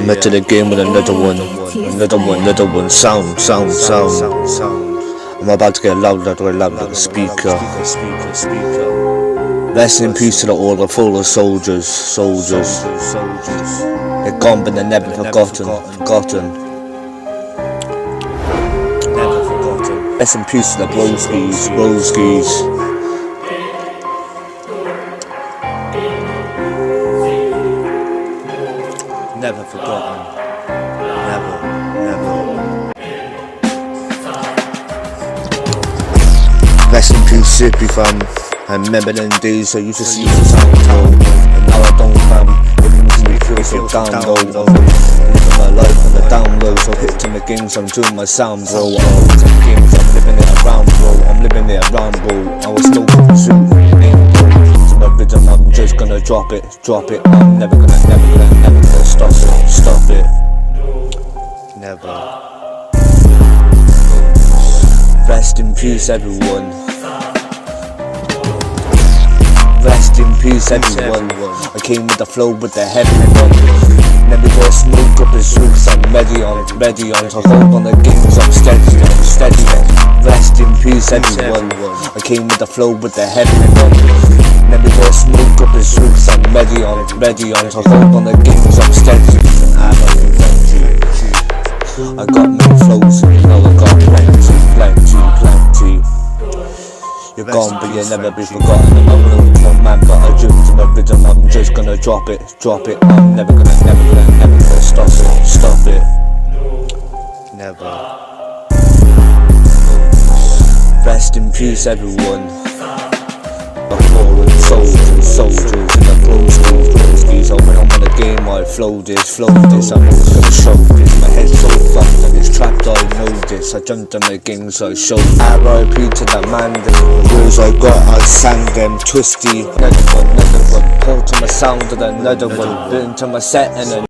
I'm back to the game with another one, sound. I'm about to get louder like a speaker. Rest in peace to all the fallen soldiers. They're gone but they're never forgotten. Rest in peace to the broskies. Never forgotten. Never. Rest in peace, ZIPPY fam. I remember them days I used to see the sound low, and now I don't fam. It makes me feel so down low. I'm living my life on the down low, so hit to my games, I'm doing my sound, bro. Games, I'm living it around, bro. I was still pursuing to my rhythm, I'm just gonna drop it. I'm never gonna stop it. Never. Rest in peace, everyone. Rest in peace, everyone. I came with the flow with the heavy one. Never gonna smoke up his roots, I'm ready on. So hold on the games, I'm steady. Rest in peace, everyone. I came with the flow with the heavy one. Never gonna smoke up his roots, I'm ready on. So hold on the games, I'm steady. I got many flows, you know I got plenty. You're gone but you'll never be forgotten. I'm an old man but I dream to my rhythm, I'm just gonna drop it. I'm never gonna stop it. Never. Rest in peace, everyone. The fallen soldiers in the broskies. So when I'm on the game I flow this. I'm always gonna show this. My head's so fucked and it's trapped, I know this. I jumped on the game so I showed R.I.P. to the man. The words I got, I sang them. Twisty, another one. Pull to my sound and another one. Burn to my set and